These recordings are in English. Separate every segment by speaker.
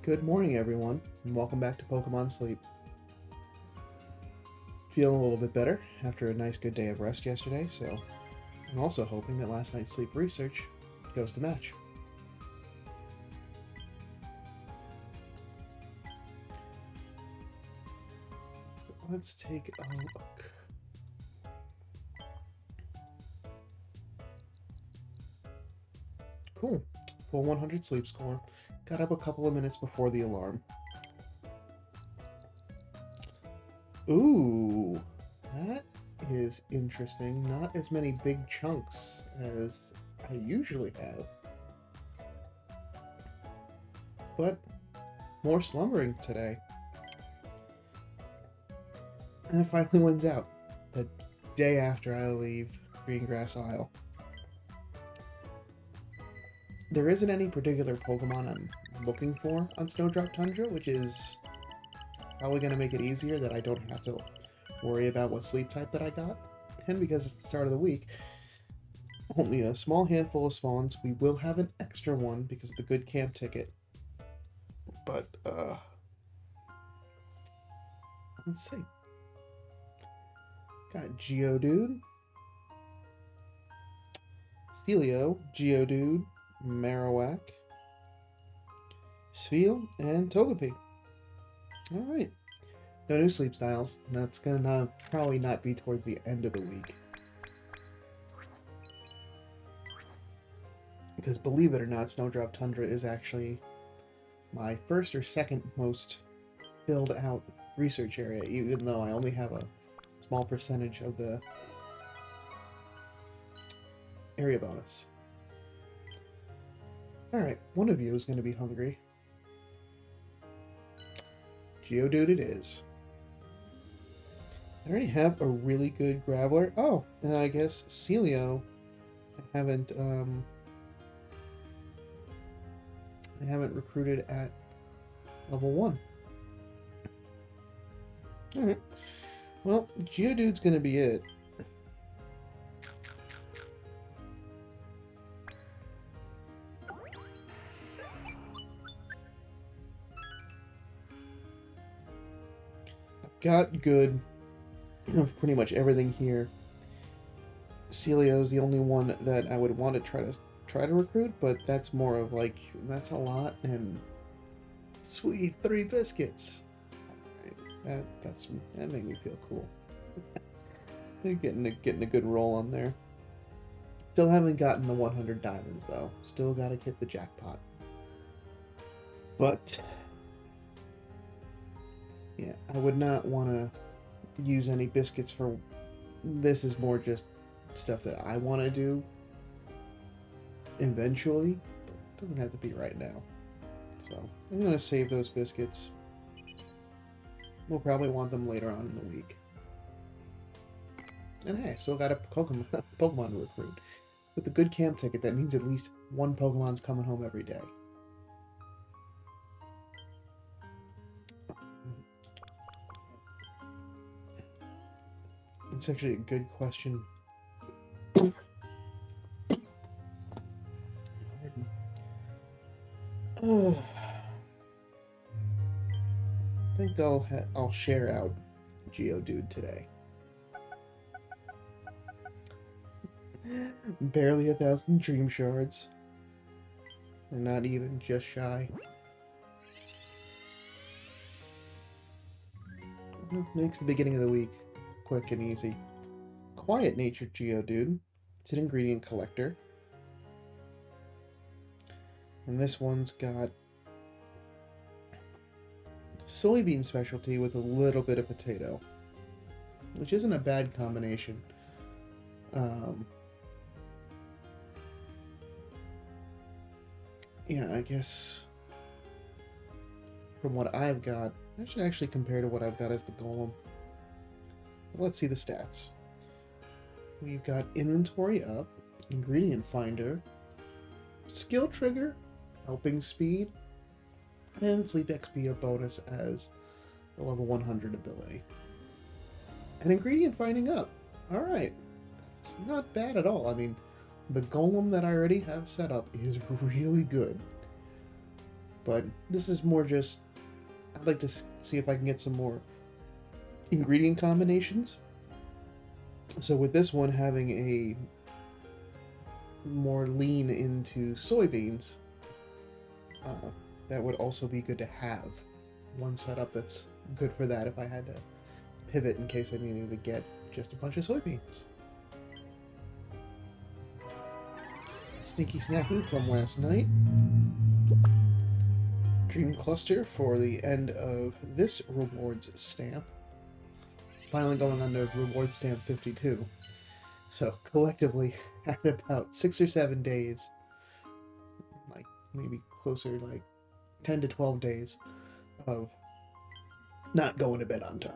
Speaker 1: Good morning, everyone, and welcome back to Pokemon Sleep. Feeling a little bit better after a nice good day of rest yesterday, so I'm also hoping that last night's sleep research goes to match. Let's take a look. Cool. Full 100 sleep score. Got up a couple of minutes before the alarm. Ooh, that is interesting. Not as many big chunks as I usually have. But more slumbering today. And it finally wins out. The day after I leave Greengrass Isle. There isn't any particular Pokemon I'm looking for on Snowdrop Tundra, which is probably going to make it easier that I don't have to worry about what sleep type that I got. And because it's the start of the week, only a small handful of spawns. We will have an extra one because of the good camp ticket. But, let's see. Got Geodude, Stelio, Geodude, Marowak, Spheal, and Togepi. Alright. No new sleep styles. That's gonna probably not be towards the end of the week. Because believe it or not, Snowdrop Tundra is actually my first or second most filled out research area, even though I only have a small percentage of the area bonus. Alright, one of you is going to be hungry. Geodude it is. I already have a really good Graveler. Oh, and I guess Celio I haven't recruited at level 1. Alright. Well, Geodude's gonna be it. I've got good of pretty much everything here. Celio's the only one that I would want to try to recruit, but that's more of like, that's a lot, and sweet 3 biscuits. That made me feel cool. getting a good roll on there. Still haven't gotten the 100 diamonds though. Still gotta hit the jackpot. But yeah, I would not want to use any biscuits for. This is more just stuff that I want to do eventually, but it doesn't have to be right now. So I'm gonna save those biscuits. We'll probably want them later on in the week. And hey, I still got a Pokemon to recruit. With the good camp ticket, that means at least one Pokemon's coming home every day. It's actually a good question. Oh. I think I'll share out Geodude today. Barely 1,000 dream shards. Or not even, just shy. Makes the beginning of the week quick and easy. Quiet natured Geodude. It's an ingredient collector. And this one's got soybean specialty with a little bit of potato, which isn't a bad combination. Yeah, I guess from what I've got, I should actually compare to what I've got as the Golem. But let's see the stats. We've got inventory up, ingredient finder, skill trigger, helping speed, and sleep XP a bonus as the level 100 ability. And ingredient finding up. Alright. That's not bad at all. I mean, the Golem that I already have set up is really good. but this is more just, I'd like to see if I can get some more ingredient combinations. So with this one having a more lean into soybeans, that would also be good to have one setup that's good for that if I had to pivot in case I needed to get just a bunch of soybeans. Sneaky snacky from last night. Dream cluster for the end of this rewards stamp. Finally going on to reward stamp 52. So collectively, had about 6 or 7 days, like maybe closer, like 10 to 12 days of not going to bed on time.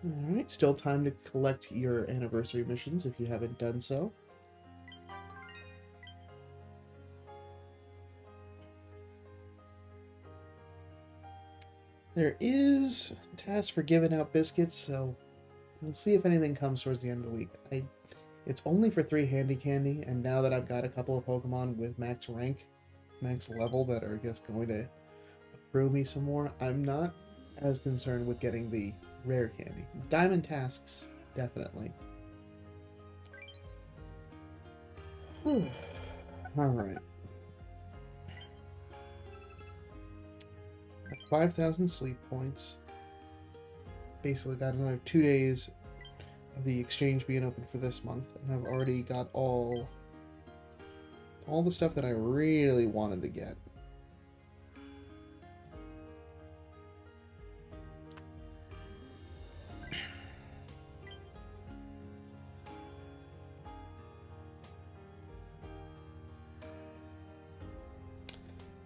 Speaker 1: Alright, still time to collect your anniversary missions if you haven't done so. There is a task for giving out biscuits, so we'll see if anything comes towards the end of the week. It's only for 3 handy candy, and now that I've got a couple of Pokemon with max rank, max level that are just going to accrue me some more, I'm not as concerned with getting the rare candy. Diamond tasks, definitely. Alright. 5,000 sleep points. Basically got another 2 days of the exchange being open for this month, and I've already got all the stuff that I really wanted to get.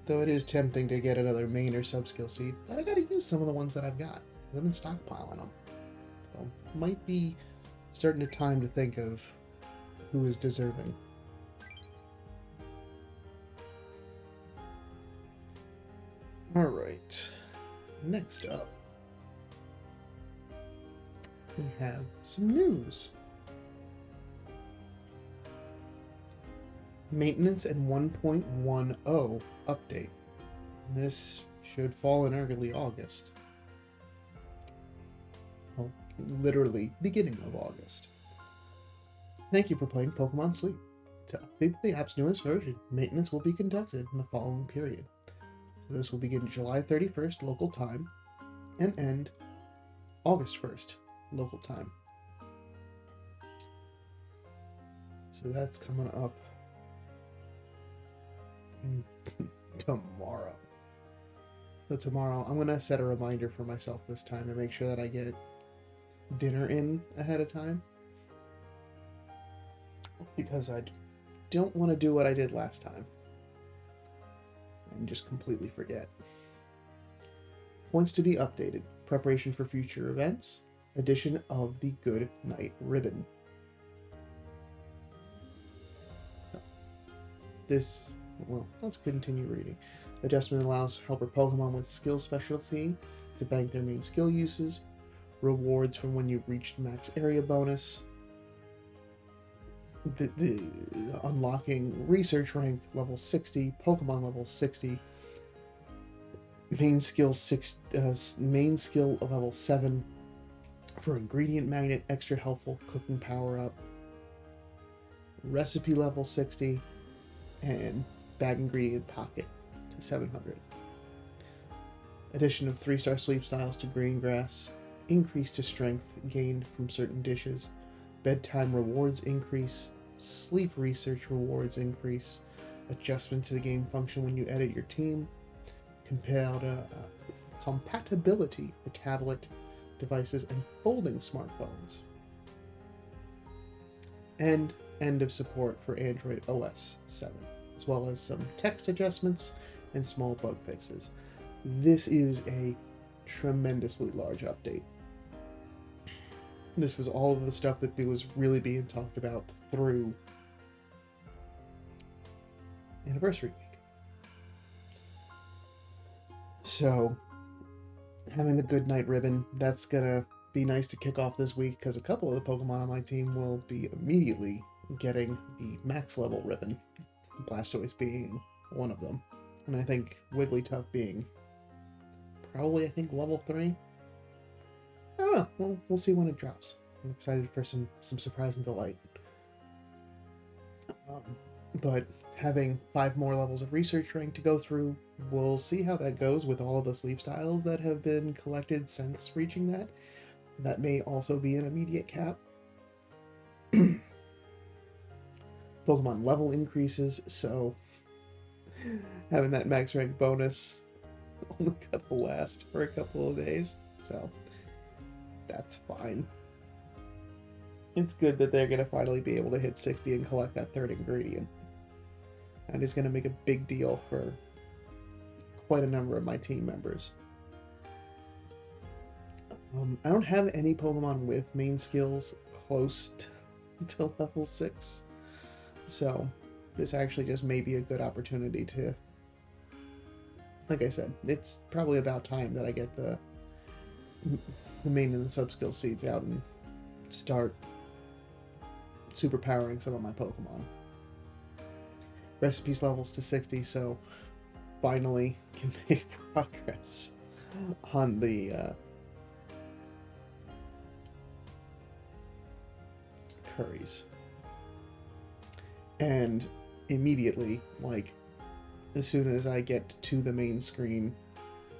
Speaker 1: Though it is tempting to get another main or sub-skill seed, but I gotta use some of the ones that I've got. I've been stockpiling them. So, might be starting to time to think of who is deserving. Alright. Next up, we have some news. Maintenance and 1.10 update. This should fall in early August. Well, literally beginning of August. Thank you for playing Pokemon Sleep. To update the app's newest version, maintenance will be conducted in the following period. So this will begin July 31st local time and end August 1st local time. So that's coming up tomorrow. So tomorrow I'm gonna set a reminder for myself this time to make sure that I get dinner in ahead of time, because I don't want to do what I did last time and just completely forget. Points to be updated. Preparation for future events. Addition of the Good Night ribbon. This, well, let's continue reading. Adjustment allows helper Pokemon with skill specialty to bank their main skill uses. Rewards from when you've reached max area bonus. The unlocking research rank level 60, Pokemon level 60. Main skill level 7 for ingredient magnet, extra helpful cooking power up. Recipe level 60 and bag ingredient pocket to 700. Addition of 3-star sleep styles to green grass. Increase to strength gained from certain dishes. Bedtime rewards increase. Sleep research rewards increase. Adjustment to the game function when you edit your team. Compatibility for tablet devices and folding smartphones. And end of support for Android OS 7, as well as some text adjustments and small bug fixes. This is a tremendously large update. This was all of the stuff that was really being talked about through Anniversary Week. So, having the Good Night ribbon, that's gonna be nice to kick off this week because a couple of the Pokemon on my team will be immediately getting the max level ribbon, Blastoise being one of them. And I think Wigglytuff being probably, level 3. I don't know. We'll see when it drops. I'm excited for some surprise and delight. But having 5 more levels of research rank to go through, we'll see how that goes with all of the sleep styles that have been collected since reaching that. That may also be an immediate cap. Pokemon level increases, so having that max rank bonus only gonna last for a couple of days, so that's fine. It's good that they're gonna finally be able to hit 60 and collect that 3rd ingredient. That is gonna make a big deal for quite a number of my team members. I don't have any Pokemon with main skills close to level 6, so this actually just may be a good opportunity to, like I said, it's probably about time that I get the main and the sub-skill seeds out and start superpowering some of my Pokemon. Recipes levels to 60, so finally can make progress on the curries. And immediately, like, as soon as I get to the main screen,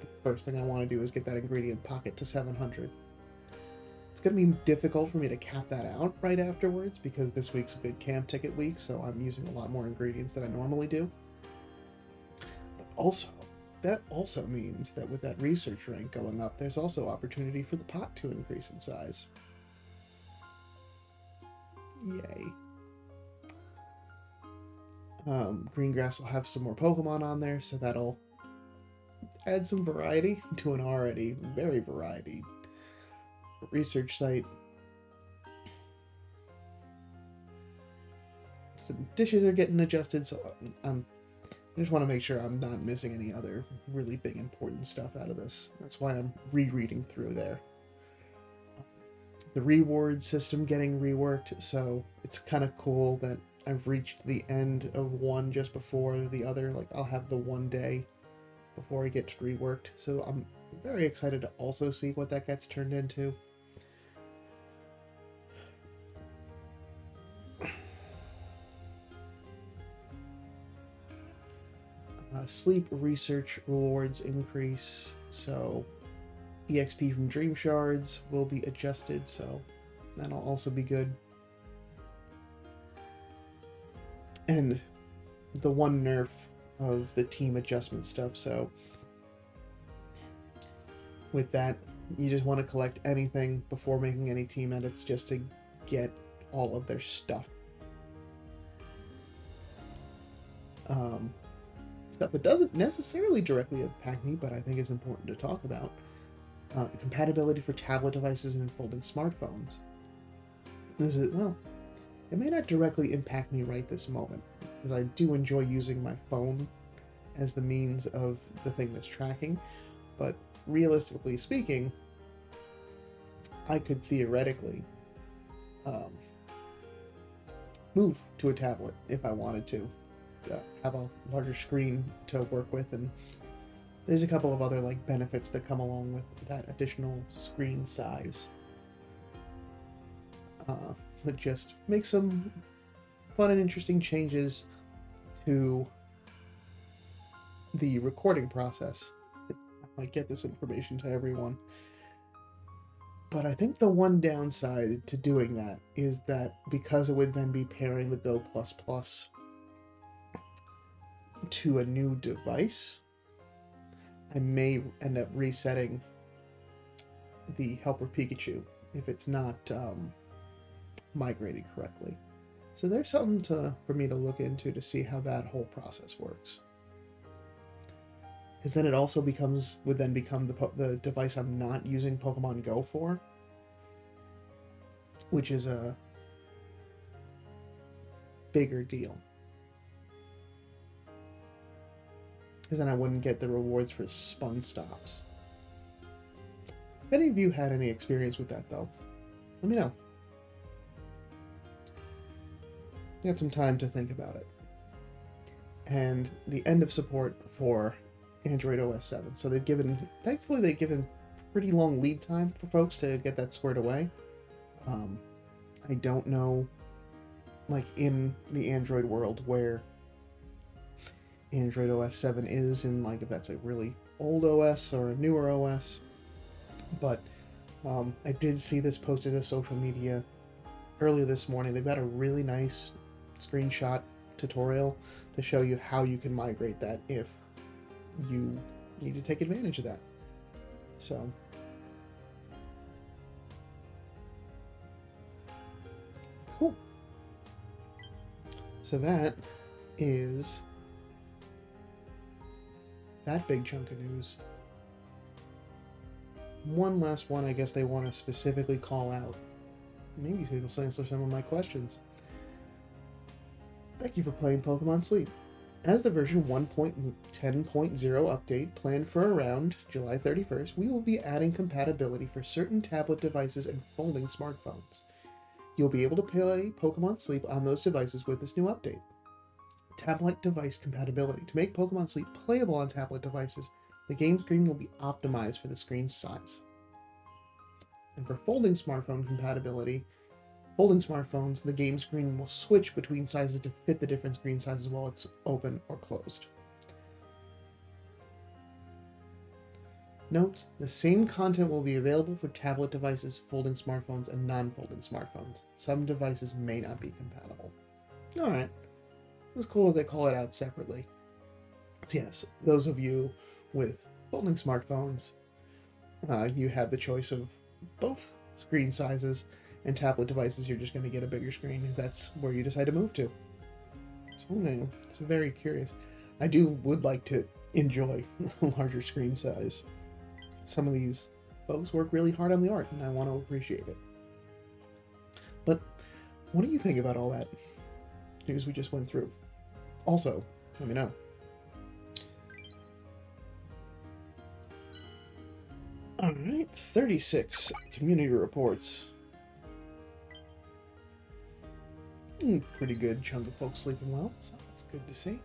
Speaker 1: the first thing I want to do is get that ingredient pocket to 700. It's going to be difficult for me to cap that out right afterwards because this week's a good camp ticket week, so I'm using a lot more ingredients than I normally do. But also, that also means that with that research rank going up, there's also opportunity for the pot to increase in size. Yay. Greengrass will have some more Pokemon on there, so that'll add some variety to an already very variety research site. Some dishes are getting adjusted, so I just want to make sure I'm not missing any other really big important stuff out of this. That's why I'm rereading through there. The reward system getting reworked, so it's kind of cool that I've reached the end of one just before the other. Like, I'll have the one day before it gets reworked, so I'm very excited to also see what that gets turned into. Sleep research rewards increase, so EXP from Dream Shards will be adjusted, so that'll also be good. And the one nerf of the team adjustment stuff, so with that, you just want to collect anything before making any team edits just to get all of their stuff. Stuff that doesn't necessarily directly impact me, but I think is important to talk about. Compatibility for tablet devices and folding smartphones. It may not directly impact me right this moment, because I do enjoy using my phone as the means of the thing that's tracking, but realistically speaking, I could theoretically move to a tablet if I wanted to. Have a larger screen to work with, and there's a couple of other benefits that come along with that additional screen size. But just make some fun and interesting changes to the recording process. I might get this information to everyone. But I think the one downside to doing that is that because it would then be pairing the Go++ to a new device, I may end up resetting the Helper Pikachu if it's not migrated correctly. So there's something for me to look into to see how that whole process works. Because then it also would then become the device I'm not using Pokemon Go for, which is a bigger deal. Because then I wouldn't get the rewards for spun stops. If any of you had any experience with that, though, let me know. You got some time to think about it. And the end of support for Android OS 7. So thankfully they've given pretty long lead time for folks to get that squared away. I don't know, like, in the Android world where Android OS 7 is, and like if that's a really old OS or a newer OS, but I did see this posted to social media earlier this morning. They've got a really nice screenshot tutorial to show you how you can migrate that if you need to take advantage of that. So cool. So that is that big chunk of news. One last one I guess they want to specifically call out. Maybe they'll answer some of my questions. Thank you for playing Pokemon Sleep. As the version 1.10.0 update planned for around July 31st, we will be adding compatibility for certain tablet devices and folding smartphones. You'll be able to play Pokemon Sleep on those devices with this new update. Tablet device compatibility. To make Pokemon Sleep playable on tablet devices, the game screen will be optimized for the screen's size. And for folding smartphone compatibility, folding smartphones, the game screen will switch between sizes to fit the different screen sizes while it's open or closed. Notes: the same content will be available for tablet devices, folding smartphones, and non-folding smartphones. Some devices may not be compatible. Alright. It's cool that they call it out separately. So yes, those of you with folding smartphones, you have the choice of both screen sizes, and tablet devices, you're just going to get a bigger screen if that's where you decide to move to. So it's very curious. I would like to enjoy a larger screen size. Some of these folks work really hard on the art, and I want to appreciate it. But what do you think about all that news we just went through? Also, let me know. Alright, 36 community reports. Pretty good chunk of folks sleeping well, so that's good to see.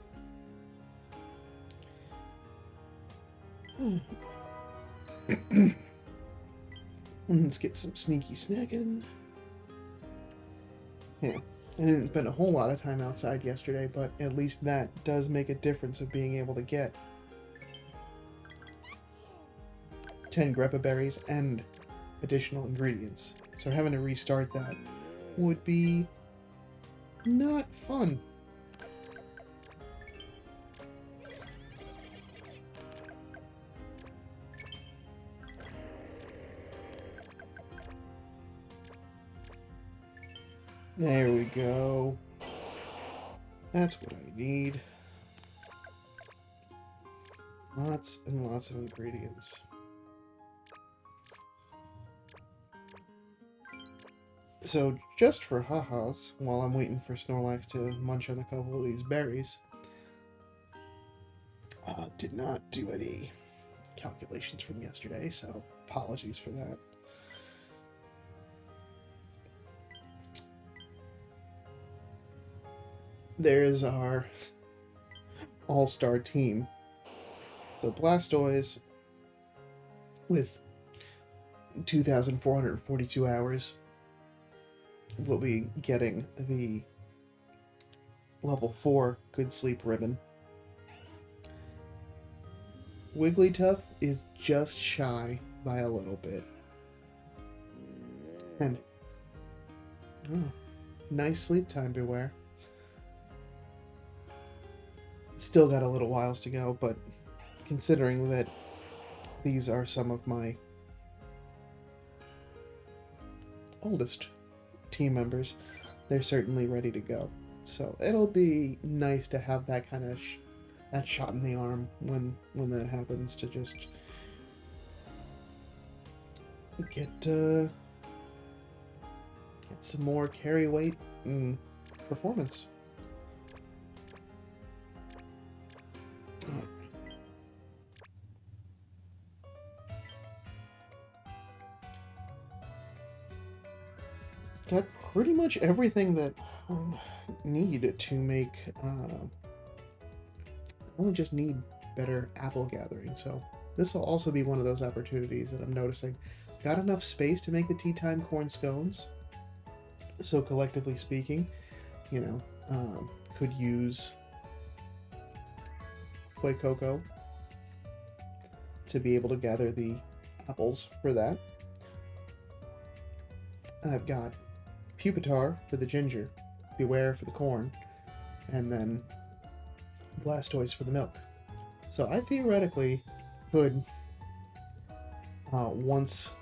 Speaker 1: Let's get some sneaky snacking. Yeah, I didn't spend a whole lot of time outside yesterday, but at least that does make a difference of being able to get 10 Greppa berries and additional ingredients. So having to restart that would be not fun. There we go. That's what I need. Lots and lots of ingredients. So, just for ha-has, while I'm waiting for Snorlax to munch on a couple of these berries, did not do any calculations from yesterday, so apologies for that. There's our all-star team. So Blastoise with 2,442 hours will be getting the level 4 Good Sleep ribbon. Wigglytuff is just shy by a little bit. And nice sleep time, Beware. Still got a little whiles to go, but considering that these are some of my oldest team members, they're certainly ready to go. So it'll be nice to have that kind of that shot in the arm when that happens, to just get some more carry weight and performance. got pretty much everything that I need to make. I only just need better apple gathering, so this will also be one of those opportunities that I'm noticing. Got enough space to make the tea time corn scones, so collectively speaking, you know, could use Koi Cocoa to be able to gather the apples for that. I've got Pupitar for the ginger, Beware for the corn, and then Blastoise for the milk. So I theoretically could, once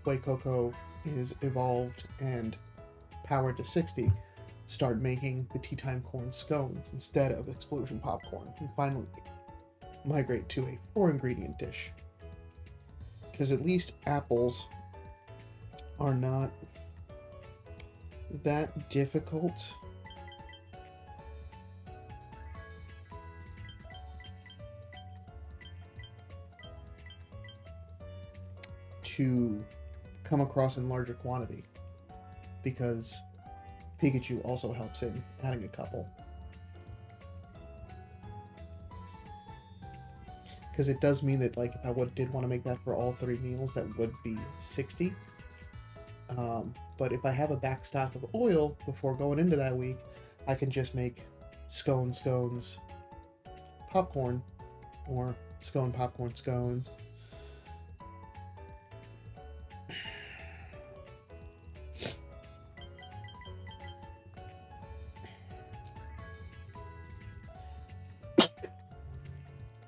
Speaker 1: Koi Cocoa is evolved and powered to 60, start making the tea time corn scones instead of explosion popcorn, and finally migrate to a 4-ingredient dish. Because at least apples are not that difficult to come across in larger quantity, because Pikachu also helps in adding a couple. Because it does mean that, like, if I did want to make that for all 3 meals, that would be 60. But if I have a back stock of oil before going into that week, I can just make scones, popcorn, or scone, popcorn, scones.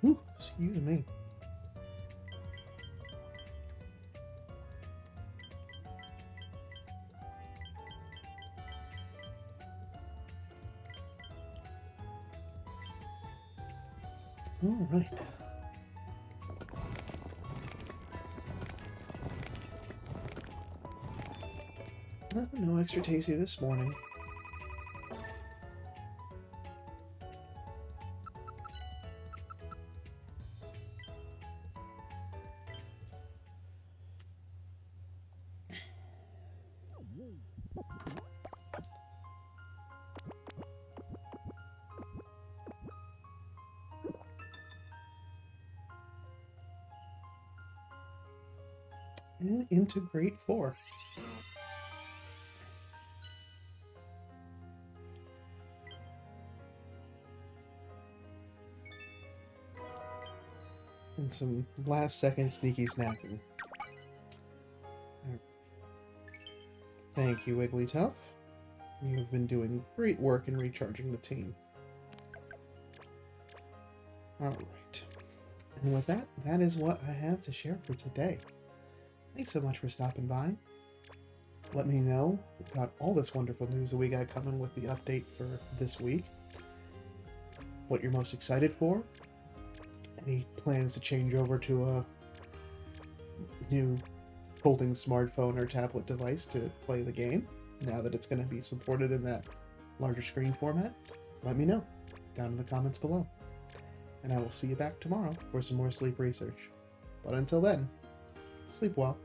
Speaker 1: Ooh, excuse me. All right. No extra tasty this morning. And into grade 4. And some last second sneaky snapping. Thank you, Wigglytuff. You've been doing great work in recharging the team. Alright. And with that, that is what I have to share for today. Thanks so much for stopping by. Let me know about all this wonderful news that we got coming with the update for this week. What you're most excited for. Any plans to change over to a new folding smartphone or tablet device to play the game, now that it's going to be supported in that larger screen format? Let me know down in the comments below. And I will see you back tomorrow for some more sleep research. But until then, sleep well.